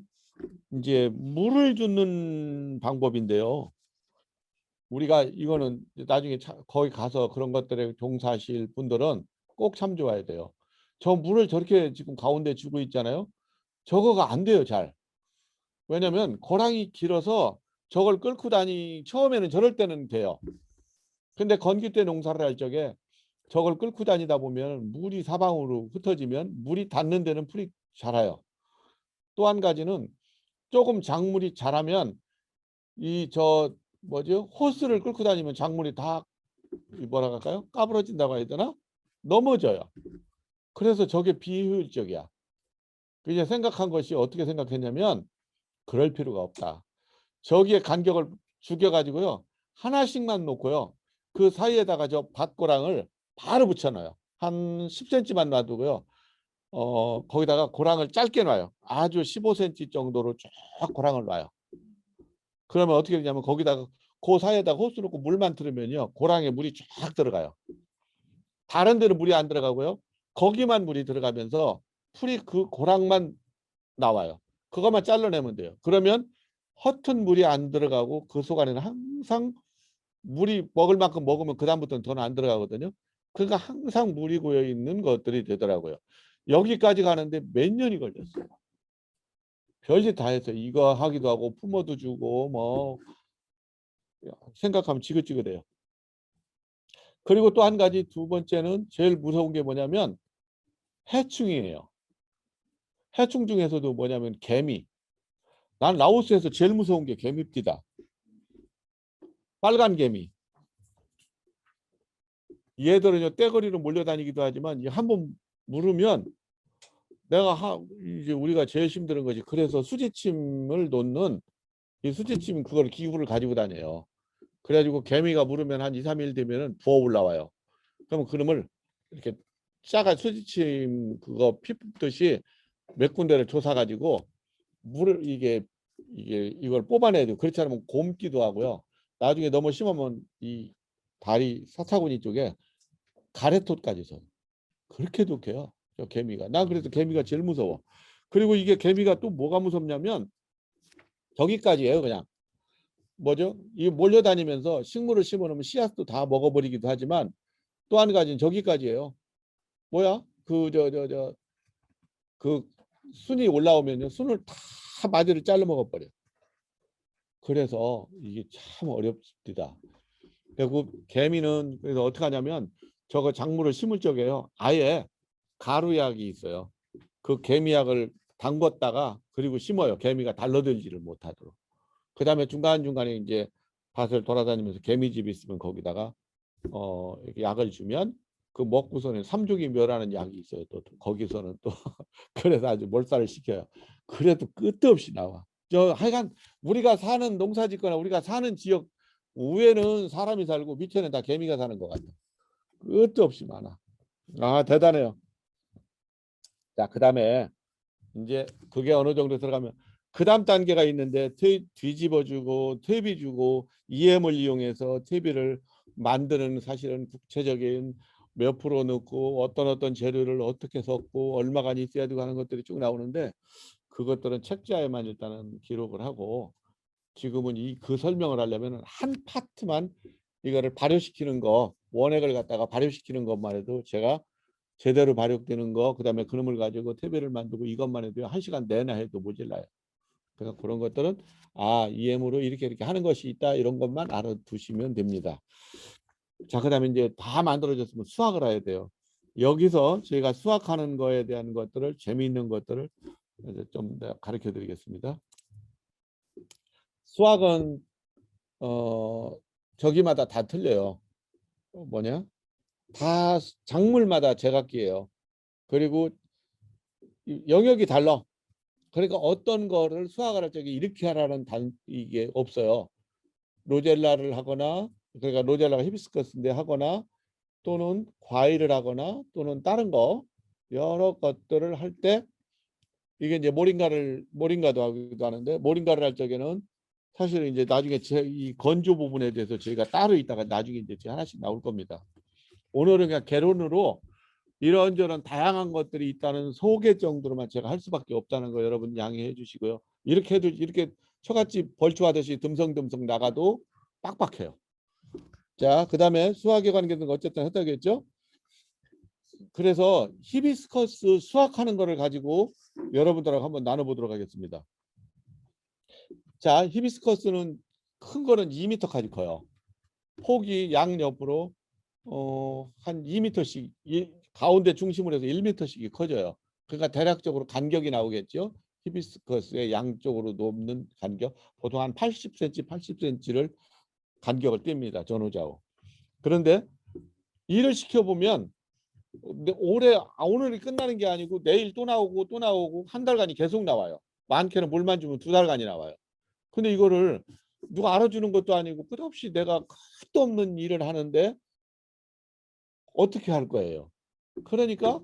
[SPEAKER 1] 이제 물을 주는 방법인데요. 우리가 이거는 나중에 거기 가서 그런 것들에 종사하실 분들은 꼭 참조해야 돼요. 저 물을 저렇게 지금 가운데 주고 있잖아요. 저거가 안 돼요, 잘. 왜냐면 고랑이 길어서 저걸 끌고 처음에는 저럴 때는 돼요. 근데 건기 때 농사를 할 적에 저걸 끌고 다니다 보면 물이 사방으로 흩어지면 물이 닿는 데는 풀이 자라요. 또 한 가지는 조금 작물이 자라면 뭐죠? 호스를 끌고 다니면 작물이 다 뭐라 할까요? 까부러진다고 해야 되나? 넘어져요. 그래서 저게 비효율적이야. 이제 생각한 것이 어떻게 생각했냐면 그럴 필요가 없다. 저기에 간격을 죽여가지고요. 하나씩만 놓고요. 그 사이에다가 저 밭고랑을 바로 붙여놔요. 한 10cm만 놔두고요. 거기다가 고랑을 짧게 놔요. 아주 15cm 정도로 쫙 고랑을 놔요. 그러면 어떻게 되냐면 거기다가 그 사이에다가 호스 놓고 물만 틀으면요. 고랑에 물이 쫙 들어가요. 다른 데는 물이 안 들어가고요. 거기만 물이 들어가면서 풀이 그 고랑만 나와요. 그것만 잘라내면 돼요. 그러면 허튼 물이 안 들어가고 그 속 안에는 항상 물이 먹을 만큼 먹으면 그다음부터는 더는 안 들어가거든요. 그러니까 항상 물이 고여 있는 것들이 되더라고요. 여기까지 가는데 몇 년이 걸렸어요. 별짓 다 했어요. 이거 하기도 하고 품어도 주고 뭐 생각하면 지긋지긋해요. 그리고 또 한 가지 두 번째는 제일 무서운 게 뭐냐면 해충이에요. 해충 중에서도 뭐냐면 개미. 난 라오스에서 제일 무서운 게 개미입니다. 빨간 개미. 얘들은요 떼거리로 몰려다니기도 하지만 한번 물으면 이제 우리가 제일 힘든 것이 그래서 수지침을 놓는 이 수지침 그걸 기구를 가지고 다녀요. 그래가지고 개미가 물으면 한 2, 3일 되면은 부어 올라와요. 그러면 그놈을 이렇게 싸가 수지침 그거 피 뽑듯이 몇 군데를 조사 가지고 물을 이걸 뽑아내야 돼요. 그렇지 않으면 곰기도 하고요. 나중에 너무 심하면 이 다리 사차구니 쪽에 가래토까지 서 그렇게 독해요. 저 개미가. 난 그래서 개미가 제일 무서워. 그리고 이게 개미가 또 뭐가 무섭냐면 저기까지예요. 그냥 뭐죠? 이 몰려다니면서 식물을 심어놓으면 씨앗도 다 먹어버리기도 하지만 또 한 가지는 저기까지예요. 뭐야? 그 순이 올라오면요. 순을 다 마디를 잘라 먹어버려. 그래서 이게 참 어렵습니다. 그리고 개미는 그래서 어떻게 하냐면 저거 작물을 심을 적에요. 아예 가루약이 있어요. 그 개미약을 담궜다가 그리고 심어요. 개미가 달라들지를 못하도록. 그 다음에 중간중간에 이제 밭을 돌아다니면서 개미집이 있으면 거기다가 이렇게 약을 주면 그 먹고서는 삼족이 멸하는 약이 있어요. 또 거기서는 또 그래서 아주 몰살을 시켜요. 그래도 끝도 없이 나와. 하여간 우리가 사는 농사짓거나 우리가 사는 지역 위에는 사람이 살고 밑에는 다 개미가 사는 것 같아. 끝도 없이 많아. 아 대단해요. 자 그다음에 이제 그게 어느 정도 들어가면 그 다음 단계가 있는데 뒤집어주고 퇴비주고 EM을 이용해서 퇴비를 만드는 사실은 구체적인 몇 프로 넣고 어떤 재료를 어떻게 섞고 얼마가 있어야 되고 하는 것들이 쭉 나오는데 그것들은 책자에만 일단은 기록을 하고 지금은 그 설명을 하려면 한 파트만 이거를 발효시키는 거 원액을 갖다가 발효시키는 것만 해도 제가 제대로 발효되는 거 그다음에 그놈을 가지고 퇴비를 만들고 이것만 해도 1시간 내내 해도 모질라요. 그래서 그런 것들은 EM으로 이렇게 하는 것이 있다 이런 것만 알아두시면 됩니다. 자 그다음에 이제 다 만들어졌으면 수확을 해야 돼요. 여기서 저희가 수학하는 거에 대한 것들을 재미있는 것들을 좀 가르쳐 드리겠습니다. 수학은 저기마다 다 틀려요. 뭐냐? 다 작물마다 제각기예요. 그리고 영역이 달라. 그러니까 어떤 거를 수학을 할 적에 이렇게 하라는 이게 없어요. 로젤라를 하거나, 그러니까 로젤라가 히비스커스인데 하거나, 또는 과일을 하거나, 또는 다른 거 여러 것들을 할 때 이게 이제 모링가도 하기도 하는데, 모링가를 할 적에는 사실은 이제 나중에 이 건조 부분에 대해서 저희가 따로 있다가 나중에 이제 하나씩 나올 겁니다. 오늘은 그냥 개론으로 이런저런 다양한 것들이 있다는 소개 정도로만 제가 할 수밖에 없다는 거 여러분 양해해 주시고요. 이렇게 해도 이렇게 처갓집 벌초하듯이 듬성듬성 나가도 빡빡해요. 자, 그 다음에 수학에 관계된 거 어쨌든 했다겠죠. 그래서 히비스커스 수학하는 거를 가지고 여러분들하고 한번 나눠보도록 하겠습니다. 자, 히비스커스는 큰 거는 2m까지 커요. 폭이 양옆으로 한 2m씩 가운데 중심으로 해서 1m씩이 커져요. 그러니까 대략적으로 간격이 나오겠죠. 히비스커스의 양쪽으로 높는 간격 보통 한 80cm, 80cm를 간격을 띱니다. 전후좌우. 그런데 일을 시켜보면 오늘이 끝나는 게 아니고 내일 또 나오고 또 나오고 한 달간이 계속 나와요. 많게는 물만 주면 2달간이 나와요. 근데 이거를 누가 알아주는 것도 아니고 끝없이 내가 끝도 없는 일을 하는데 어떻게 할 거예요? 그러니까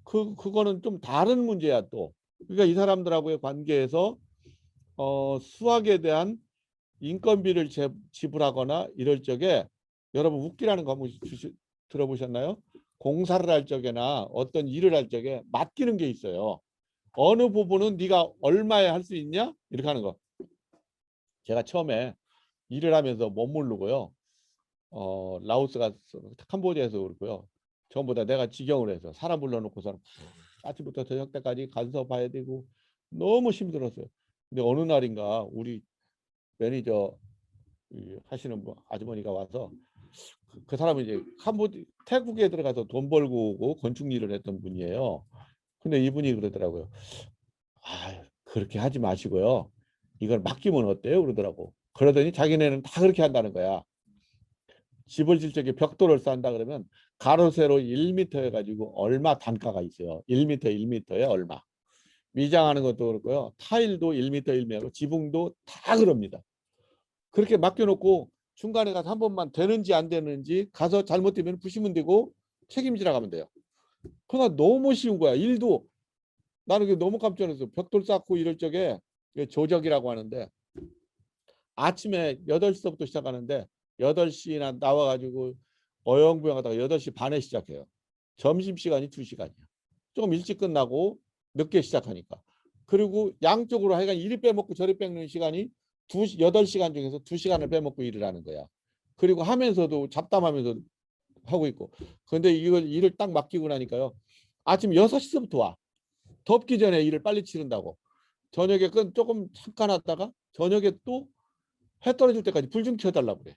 [SPEAKER 1] 그거는 좀 다른 문제야 또. 그러니까 이 사람들하고의 관계에서 수학에 대한 인건비를 지불하거나 이럴 적에 여러분 웃기라는 거 한번 들어보셨나요? 공사를 할 적에나 어떤 일을 할 적에 맡기는 게 있어요. 어느 부분은 네가 얼마에 할 수 있냐? 이렇게 하는 거. 제가 처음에 일을 하면서 못 모르고요. 라오스가 캄보디아에서 그렇고요. 전부 다 내가 직영을 해서 사람 불러놓고서 아침부터 저녁 때까지 간섭 봐야 되고 너무 힘들었어요. 근데 어느 날인가 우리 매니저 하시는 아주머니가 와서 그 사람은 이제 태국에 들어가서 돈 벌고 오고 건축 일을 했던 분이에요. 근데 이분이 그러더라고요. 아, 그렇게 하지 마시고요. 이걸 맡기면 어때요? 그러더라고. 그러더니 자기네는 다 그렇게 한다는 거야. 집을 질 적에 벽돌을 쌓는다 그러면 가로 세로 1m 해가지고 얼마 단가가 있어요. 1m 1m에 얼마. 미장하는 것도 그렇고요. 타일도 1m 1m고 지붕도 다 그럽니다. 그렇게 맡겨놓고 중간에 가서 한 번만 되는지 안 되는지 가서 잘못되면 부시면 되고 책임지라 가면 돼요. 그러니까 너무 쉬운 거야. 일도 나는 너무 깜짝 놀랐어. 벽돌 쌓고 이럴 적에 조적이라고 하는데 아침에 8시부터 시작하는데 8시나 나와가지고 어영부영하다가 8시 반에 시작해요. 점심시간이 2시간이야. 조금 일찍 끝나고 늦게 시작하니까. 그리고 양쪽으로 하여간 이리 빼먹고 저리 뺏는 시간이 8시간 중에서 2시간을 빼먹고 일을 하는 거야. 그리고 하면서도 잡담하면서 하고 있고. 그런데 이걸 일을 딱 맡기고 나니까요. 아침 6시부터 와. 덥기 전에 일을 빨리 치른다고. 저녁에 조금 잠깐 하다가 저녁에 또 해 떨어질 때까지 불 좀 켜달라고 그래.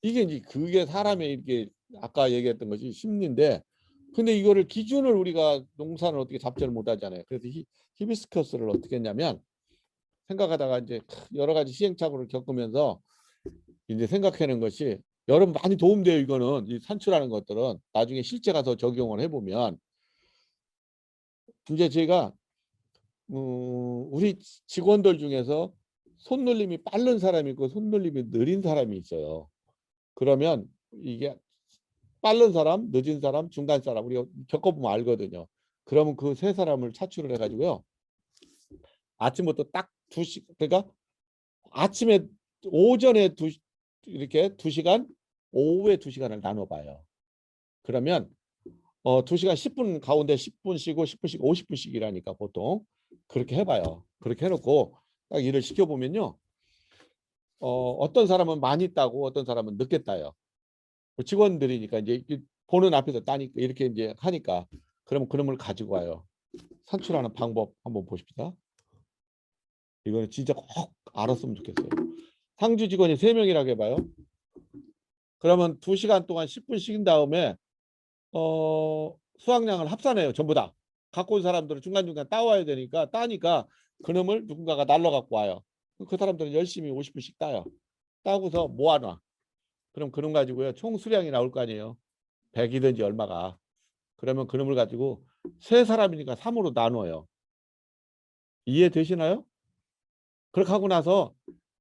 [SPEAKER 1] 이게 이제 그게 사람의 이렇게 아까 얘기했던 것이 심리인데 근데 이거를 기준을 우리가 농사를 어떻게 잡지를 못하잖아요. 그래서 히비스커스를 어떻게 했냐면 생각하다가 이제 여러 가지 시행착오를 겪으면서 이제 생각하는 것이 여러분 많이 도움돼요. 이거는 이 산출하는 것들은 나중에 실제 가서 적용을 해보면 이제 제가 우리 직원들 중에서 손놀림이 빠른 사람이 있고 손놀림이 느린 사람이 있어요. 그러면 이게 빠른 사람, 늦은 사람, 중간 사람 우리가 겪어보면 알거든요. 그러면 그 세 사람을 차출을 해가지고요. 아침부터 딱 2시 그러니까 아침에 오전에 이렇게 2시간, 오후에 2시간을 나눠봐요. 그러면 2시간 10분 가운데 10분 쉬고 10분 쉬고 50분씩이라니까 보통 그렇게 해봐요. 그렇게 해놓고 딱 일을 시켜보면요. 어떤 사람은 많이 따고 어떤 사람은 늦게 따요. 직원들이니까 이제 보는 앞에서 따니까 이렇게 이제 하니까 그러면 그놈을 가지고 와요. 산출하는 방법 한번 보십시다. 이거는 진짜 꼭 알았으면 좋겠어요. 상주 직원이 3명이라고 해봐요. 그러면 2시간 동안 10분 쉬긴 다음에 수확량을 합산해요. 전부 다. 갖고 온 사람들은 중간중간 따와야 되니까 따니까 그놈을 누군가가 날라 갖고 와요. 그 사람들은 열심히 50분씩 따요. 따고서 모아놔. 그럼 그놈 가지고요. 총 수량이 나올 거 아니에요. 100이든지 얼마가. 그러면 그놈을 가지고 세 사람이니까 3으로 나눠요. 이해되시나요? 그렇게 하고 나서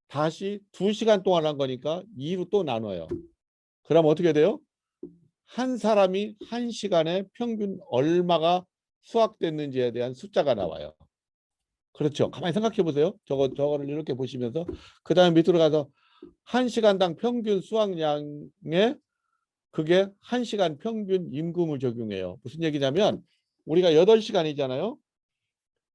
[SPEAKER 1] 다시 2시간 동안 한 거니까 2로 또 나눠요. 그럼 어떻게 돼요? 한 사람이 1시간에 평균 얼마가 수확됐는지에 대한 숫자가 나와요. 그렇죠. 가만히 생각해 보세요. 저거를 이렇게 보시면서 그 다음에 밑으로 가서 1시간당 평균 수확량에 그게 1시간 평균 임금을 적용해요. 무슨 얘기냐면 우리가 8시간이잖아요.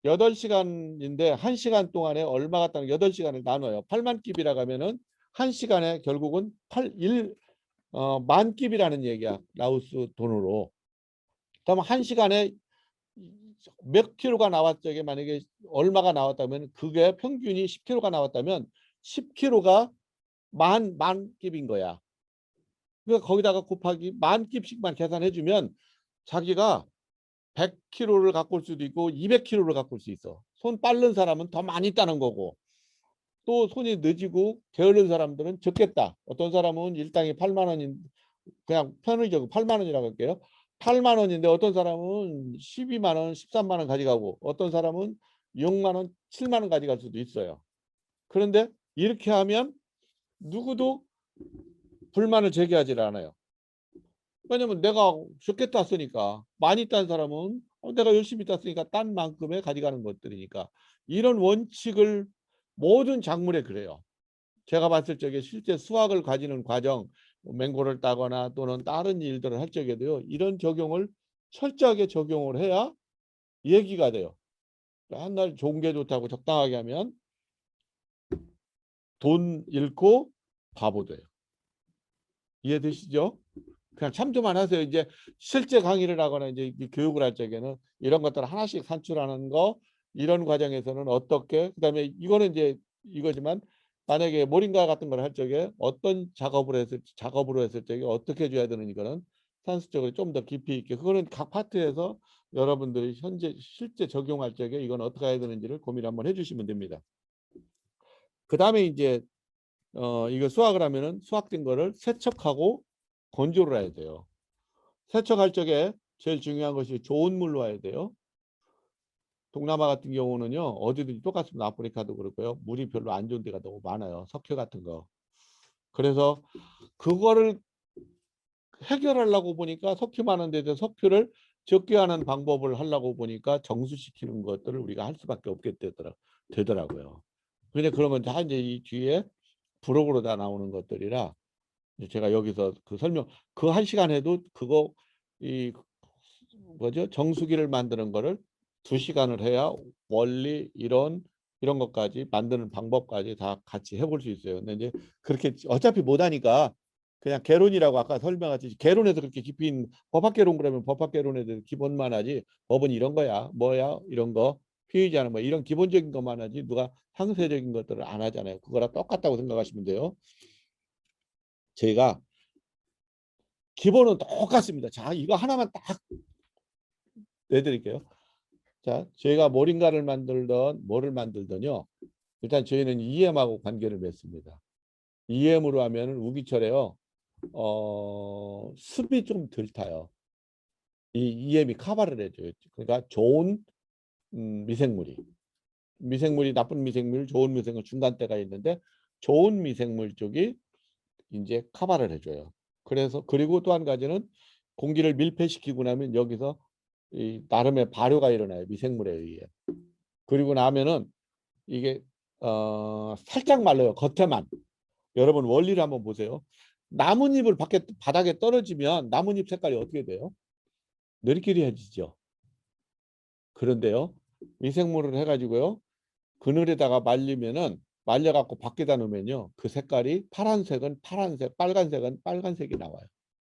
[SPEAKER 1] 8시간인데 1시간 동안에 얼마 같다는 8시간을 나눠요. 8만 깁이라고 하면은 1시간에 결국은 1만 깁이라는 얘기야. 라오스 돈으로. 그럼 1시간에 몇 킬로가 나왔죠. 만약에 얼마가 나왔다면 그게 평균이 10킬로가 나왔다면 10킬로가 만 깁인 거야. 그러니까 거기다가 곱하기 10,000깁씩만 계산해 주면 자기가 100킬로를 갖고 올 수도 있고 200킬로를 갖고 올 수 있어. 손 빠른 사람은 더 많이 따는 거고 또 손이 늦고 게으른 사람들은 적겠다. 어떤 사람은 일당이 8만 원인 그냥 편의적으로 8만 원이라고 할게요. 8만 원인데 어떤 사람은 12만 원, 13만 원 가져가고 어떤 사람은 6만 원, 7만 원 가져갈 수도 있어요. 그런데 이렇게 하면 누구도 불만을 제기하지 않아요. 왜냐면 내가 적게 땄으니까 많이 딴 사람은 내가 열심히 땄으니까 딴 만큼의 가져가는 것들이니까 이런 원칙을 모든 작물에 그래요. 제가 봤을 적에 실제 수확을 가지는 과정, 맹고를 따거나 또는 다른 일들을 할 적에도요. 이런 적용을 철저하게 적용을 해야 얘기가 돼요. 한날 좋은 게 좋다고 적당하게 하면 돈 잃고 바보 돼요. 이해되시죠? 그냥 참조만 하세요. 이제 실제 강의를 하거나 이제 교육을 할 적에는 이런 것들을 하나씩 산출하는 거 이런 과정에서는 어떻게 그다음에 이거는 이제 이거지만 만약에 모링가 같은 걸 할 적에 어떤 작업으로 했을 적에 어떻게 해줘야 되는 이거는 산수적으로 좀 더 깊이 있게 그거는 각 파트에서 여러분들이 현재 실제 적용할 적에 이건 어떻게 해야 되는지를 고민 한번 해주시면 됩니다. 그 다음에 이제 이거 수확을 하면은 수확된 거를 세척하고 건조를 해야 돼요. 세척할 적에 제일 중요한 것이 좋은 물로 해야 돼요. 동남아 같은 경우는요. 어디든지 똑같습니다. 아프리카도 그렇고요. 물이 별로 안 좋은 데가 너무 많아요. 석회 같은 거. 그래서 그거를 해결하려고 보니까 석유 많은 데서 석유를 적게 하는 방법을 하려고 보니까 정수시키는 것들을 우리가 할 수밖에 없게 되더라고요. 근데 그런 건 다 이제 이 뒤에 부록으로 다 나오는 것들이라 제가 여기서 그 설명 그 1시간 해도 그거 이 뭐죠? 정수기를 만드는 거를 2시간을 해야 원리 이런 것까지 만드는 방법까지 다 같이 해볼 수 있어요. 근데 이제 그렇게 어차피 못하니까 그냥 개론이라고 아까 설명하듯이 개론에서 그렇게 깊이 법학개론 그러면 법학개론에 대해서 기본만 하지 법은 이런 거야 뭐야 이런 거 피의자는 뭐 이런 기본적인 것만 하지 누가 상세적인 것들을 안 하잖아요. 그거랑 똑같다고 생각하시면 돼요. 저희가 기본은 똑같습니다. 자, 이거 하나만 딱 내드릴게요. 자, 저희가 모링가를 만들던 뭐를 만들던요. 일단 저희는 EM하고 관계를 맺습니다. EM으로 하면 우기철에요. 습이 좀 덜 타요. 이 EM이 커버를 해줘요. 그러니까 좋은 미생물이 나쁜 미생물, 좋은 미생물 중간대가 있는데 좋은 미생물 쪽이 이제 커버를 해줘요. 그래서 그리고 또 한 가지는 공기를 밀폐시키고 나면 여기서 이 나름의 발효가 일어나요. 미생물에 의해. 그리고 나면은 이게 살짝 말라요. 겉에만. 여러분 원리를 한번 보세요. 나뭇잎을 바닥에 떨어지면 나뭇잎 색깔이 어떻게 돼요? 느리끼리해지죠. 그런데요. 미생물을 해가지고요. 그늘에다가 말리면은 말려갖고 밖에다 놓으면요. 그 색깔이 파란색은 파란색, 빨간색은 빨간색이 나와요.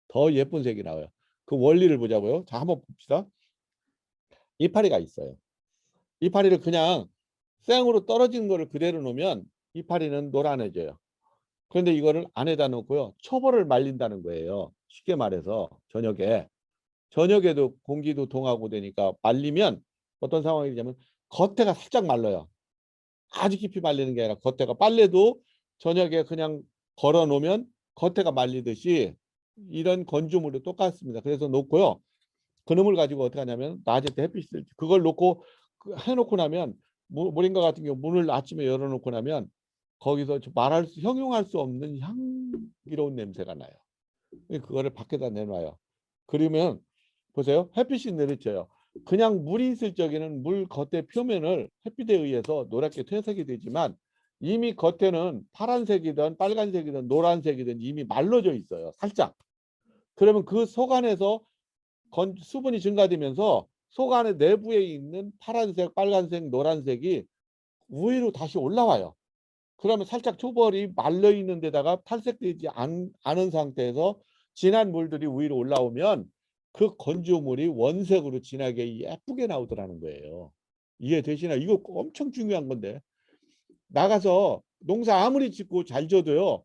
[SPEAKER 1] 더 예쁜 색이 나와요. 그 원리를 보자고요. 자, 한번 봅시다. 이파리가 있어요. 이파리를 그냥 생으로 떨어진 거를 그대로 놓으면 이파리는 노란해져요. 그런데 이거를 안에다 놓고요. 초벌을 말린다는 거예요. 쉽게 말해서 저녁에. 저녁에도 공기도 동하고 되니까 말리면 어떤 상황이 되냐면 겉에가 살짝 말라요. 아주 깊이 말리는 게 아니라 겉에가 빨래도 저녁에 그냥 걸어 놓으면 겉에가 말리듯이 이런 건조물도 똑같습니다. 그래서 놓고요. 그놈을 가지고 어떻게 하냐면 낮에 때 햇빛을 그걸 놓고 해놓고 나면 모링가 같은 경우 문을 아침에 열어놓고 나면 거기서 형용할 수 없는 향기로운 냄새가 나요. 그거를 밖에다 내놔요. 그러면 보세요. 햇빛이 내리쳐요. 그냥 물이 있을 적에는 물 겉에 표면을 햇빛에 의해서 노랗게 퇴색이 되지만 이미 겉에는 파란색이든 빨간색이든 노란색이든 이미 말라져 있어요. 살짝. 그러면 그 속 안에서 수분이 증가되면서 속 안에 내부에 있는 파란색, 빨간색, 노란색이 위로 다시 올라와요. 그러면 살짝 초벌이 말려 있는 데다가 탈색되지 않은 상태에서 진한 물들이 위로 올라오면 그 건조물이 원색으로 진하게 예쁘게 나오더라는 거예요. 이해되시나요? 이거 엄청 중요한 건데 나가서 농사 아무리 짓고 잘 져도요.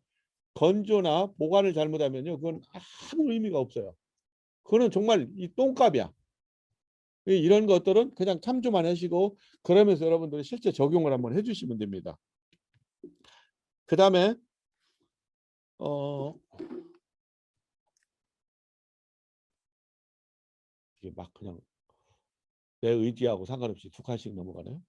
[SPEAKER 1] 건조나 보관을 잘못하면요. 그건 아무 의미가 없어요. 그거는 정말 이 똥값이야. 이런 것들은 그냥 참조만 하시고 그러면서 여러분들이 실제 적용을 한번 해주시면 됩니다. 그 다음에 이게 막 그냥 내 의지하고 상관없이 두 칸씩 넘어가네요.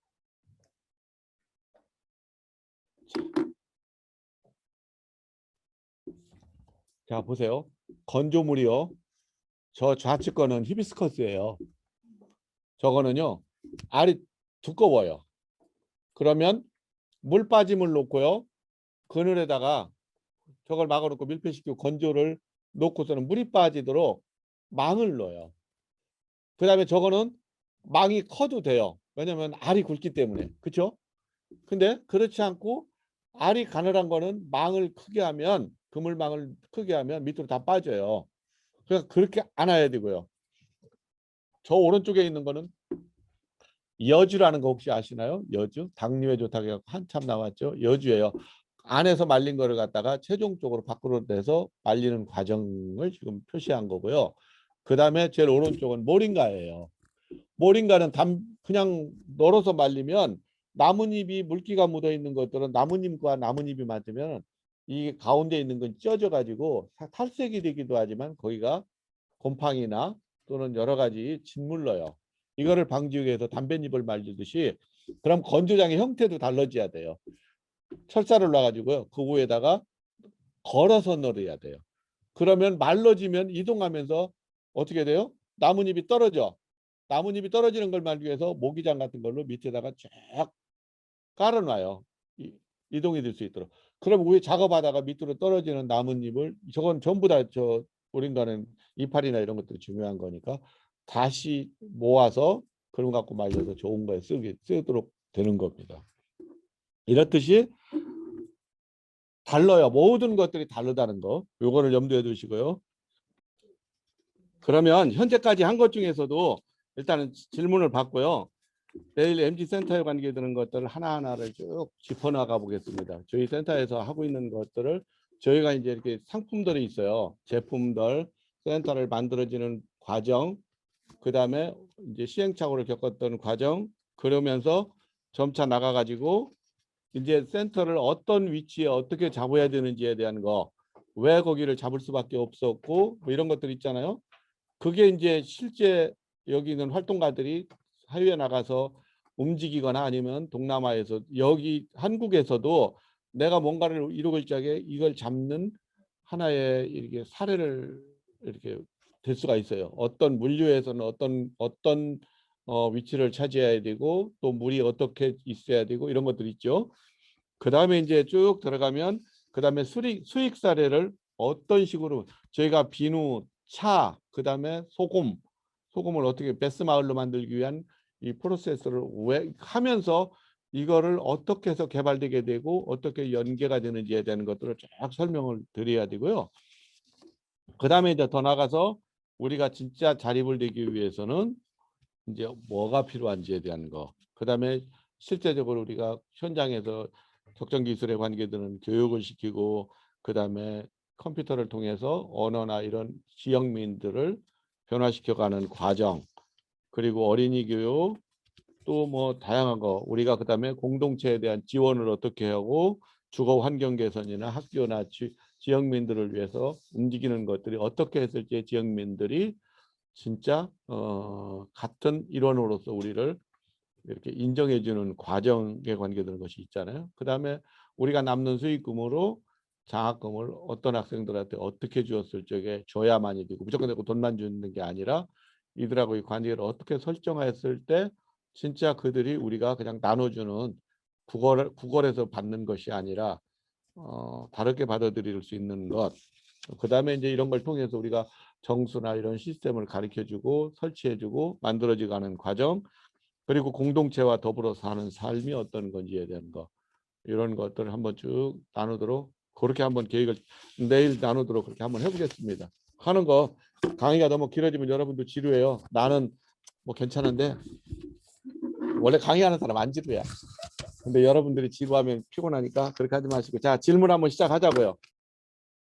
[SPEAKER 1] 자 보세요. 건조물이요. 저 좌측 거는 히비스커스예요. 저거는요. 알이 두꺼워요. 그러면 물 빠짐을 놓고요. 그늘에다가 저걸 막아놓고 밀폐시키고 건조를 놓고서는 물이 빠지도록 망을 넣어요. 그 다음에 저거는 망이 커도 돼요. 왜냐면 알이 굵기 때문에. 그렇죠? 근데 그렇지 않고 알이 가늘한 거는 망을 크게 하면 그물망을 크게 하면 밑으로 다 빠져요. 그래서 그렇게 안 해야 되고요. 저 오른쪽에 있는 거는 여주라는 거 혹시 아시나요? 여주? 당뇨에 좋다고 해서 한참 나왔죠. 여주예요. 안에서 말린 거를 갖다가 최종적으로 밖으로 내서 말리는 과정을 지금 표시한 거고요. 그 다음에 제일 오른쪽은 모링가예요. 모링가는 그냥 널어서 말리면 나뭇잎이 물기가 묻어 있는 것들은 나뭇잎과 나뭇잎이 맞으면 이 가운데 있는 건 쪄져 가지고 탈색이 되기도 하지만 거기가 곰팡이나 또는 여러 가지 짓물러요. 이거를 방지하기 위해서 담뱃잎을 말리듯이 그럼 건조장의 형태도 달라져야 돼요. 철사를 놔가지고요. 그 위에다가 걸어서 널어야 돼요. 그러면 말라지면 이동하면서 어떻게 돼요? 나뭇잎이 떨어져. 나뭇잎이 떨어지는 걸 막기 위해서 모기장 같은 걸로 밑에다가 쫙 깔아놔요. 이동이 될 수 있도록. 그럼 위에 작업하다가 밑으로 떨어지는 나뭇잎을 저건 전부 다 저 우린가는 이파리나 이런 것들이 중요한 거니까 다시 모아서 그런 거 갖고 말려서 좋은 거에 쓰도록 되는 겁니다. 이렇듯이 달라요. 모든 것들이 다르다는 거. 요거를 염두에 두시고요. 그러면 현재까지 한 것 중에서도 일단은 질문을 받고요. 내일 MG센터에 관계되는 것들을 하나하나를 쭉 짚어나가 보겠습니다. 저희 센터에서 하고 있는 것들을 저희가 이제 이렇게 상품들이 있어요. 제품들, 센터를 만들어지는 과정, 그 다음에 이제 시행착오를 겪었던 과정, 그러면서 점차 나가가지고 이제 센터를 어떤 위치에 어떻게 잡아야 되는지에 대한 거, 왜 거기를 잡을 수밖에 없었고, 뭐 이런 것들 있잖아요. 그게 이제 실제 여기 있는 활동가들이 해외에 나가서 움직이거나 아니면 동남아에서 여기 한국에서도 내가 뭔가를 이루고 있을 적에 이걸 잡는 하나의 이렇게 사례를 이렇게 될 수가 있어요. 어떤 물류에서는 어떤 위치를 차지해야 되고 또 물이 어떻게 있어야 되고 이런 것들이 있죠. 그 다음에 이제 쭉 들어가면 그 다음에 수익 사례를 어떤 식으로 저희가 비누, 차, 그 다음에 소금을 어떻게 베스 마을로 만들기 위한 이 프로세스를 왜 하면서 이거를 어떻게 해서 개발되게 되고 어떻게 연계가 되는지에 대한 것들을 쫙 설명을 드려야 되고요. 그 다음에 이제 더 나가서 우리가 진짜 자립을 되기 위해서는 이제 뭐가 필요한지에 대한 거. 그 다음에 실제적으로 우리가 현장에서 특정 기술에 관계되는 교육을 시키고 그 다음에 컴퓨터를 통해서 언어나 이런 지역민들을 변화시켜가는 과정, 그리고 어린이 교육, 또 뭐 다양한 거 우리가 그다음에 공동체에 대한 지원을 어떻게 하고 주거 환경 개선이나 학교나 지역민들을 위해서 움직이는 것들이 어떻게 했을 때 지역민들이 진짜 같은 일원으로서 우리를 이렇게 인정해주는 과정에 관계되는 것이 있잖아요. 그다음에 우리가 남는 수익금으로 장학금을 어떤 학생들한테 어떻게 주었을 적에 줘야만이 되고 무조건 내고 돈만 주는 게 아니라 이들하고의 관계를 어떻게 설정했을 때 진짜 그들이 우리가 그냥 나눠주는 구걸에서 받는 것이 아니라 다르게 받아들일 수 있는 것. 그다음에 이제 이런 걸 통해서 우리가 정수나 이런 시스템을 가르쳐주고 설치해주고 만들어지가는 과정, 그리고 공동체와 더불어 사는 삶이 어떤 건지에 대한 거, 이런 것들을 한번 쭉 나누도록 그렇게 한번 계획을 내일 나누도록 그렇게 한번 해보겠습니다. 하는 거 강의가 너무 길어지면 여러분도 지루해요. 나는 뭐 괜찮은데 원래 강의하는 사람 안 지루해. 근데 여러분들이 지루하면 피곤하니까 그렇게 하지 마시고, 자 질문 한번 시작하자고요.